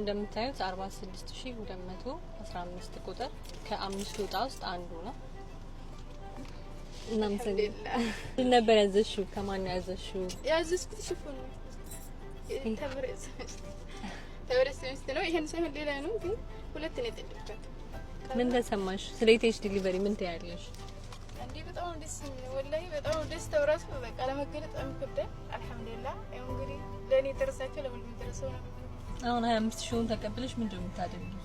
እንደምታዩት 46215 ቁጥር ከ5 ወጣ ውስጥ አንዱ ነው። እናመሰግናለን። ነበር ያዘሽው? ከማን ነው ያዘሽው? ያዘዝኩት ሽፎን ነው። ተብረስ ነው። ይሄን ሳይሆን ሌላ ነው፣ ግን ሁለት ነው የጠለብኩት። ምን ተሰማሽ? ስለ ኢቴች ዲሊቨሪ ምን ታያለሽ? እንዴ በጣም ደስ የሚል ወላሂ በጣም ደስ ተብራስ በቃ ለመገለጽ አምከብደ አልሐምዱሊላህ። ያው እንግዲህ ለኔ ደረሳቸው ለሁሉም ደረሰው ነው። አሁን 25000ን ተቀበለሽ ምንድነው የምታደርጊው?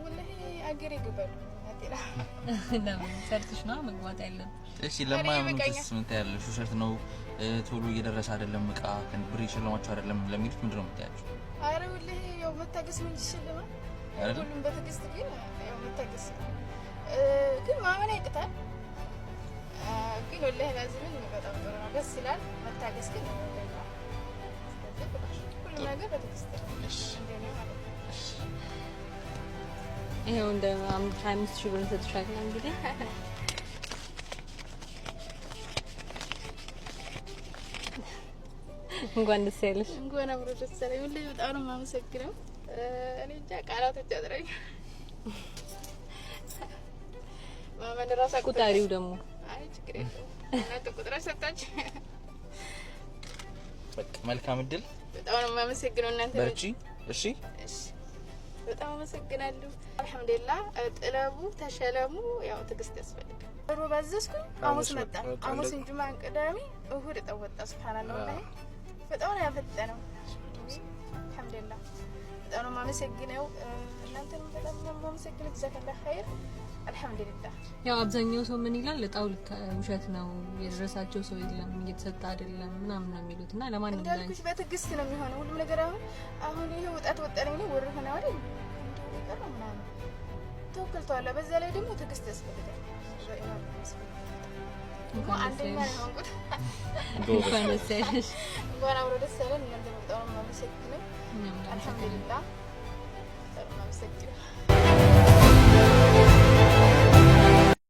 ወላሂ አገሬ ገባሉ አጤላ ለምን ሰርተሽ ነው መግባት ያለብሽ? እሺ ለማያምኑትስ ምን ታያለሽ? ውሸት ነው ቶሎ እየደረሰ አይደለም እቃ ከብር ይሽልማቸው አይደለም ለሚሉት ምንድነው የምታያቸው? አረ ወላሂ ያው መታገስ ምን ይሽልማ ሁሉም በትዕግስት ግን ያው መታገስ ግን ማመን አይቅታል። ግን ወላሂ ላዝምን በጣም ጥሩ ነው፣ ደስ ይላል። መታገስ ግን ሁሉ ነገር በትዕግስት እሺ እንደኔ ማለት ነው። እሺ ይሄው እንደ 25000 ብር ተጥቻለሁ እንግዲህ እንኳን ደስ ያለሽ። እንኳን አብሮ ደስ ያለኝ። ወላሂ በጣም ነው የማመሰግነው። እኔ እንጃ ቃላቶች አጥረኝ። ማመን ራሳ ቁጣሪው ደግሞ አይ ችግር የለውም እናንተ ቁጥራ ሰጣች። በቃ መልካም እድል። በጣም ነው የማመሰግነው እናንተ በርቺ። እሺ እሺ በጣም አመሰግናለሁ። አልሐምዱሊላህ ጥለቡ ተሸለሙ። ያው ትዕግስት ያስፈልጋል። ሮ ባዘዝኩ ሐሙስ መጣ። ሐሙስን ጁማን ቅዳሜ እሁድ ተወጣ። ሱብሃንአላህ ወላሂ በጣም ነው ያፈጠነው። አልሐምዱሊላህ በጣም ነው የማመሰግነው እናንተም በጣም ነው የማመሰግነው። ጀዛከላህ ኸይር። አልሐምዱሊላህ ያው አብዛኛው ሰው ምን ይላል ለጣው ውሸት ነው የደረሳቸው ሰው የለም እየተሰጣ አይደለም ምናምን ነው የሚሉትና ለማንኛውም እንዳልኩሽ በትዕግስት ነው የሚሆነው ሁሉ ነገር። አሁን ይሄ ወጣት ወጣለኝ ነው ወር ሆነ አይደል እንደው ነገር ነው ምናምን ተወከልቷል። በዛ ላይ ደግሞ ትዕግስት ያስፈልጋል። እንኳን አንደኛ ነው እንግዲህ እንኳን ደስ ያለሽ። እንኳን አብሮ ደስ ያለን። እናንተ በጣም ነው የማመሰግነው። አልሐምዱሊላህ በጣም ነው የማመሰግነው።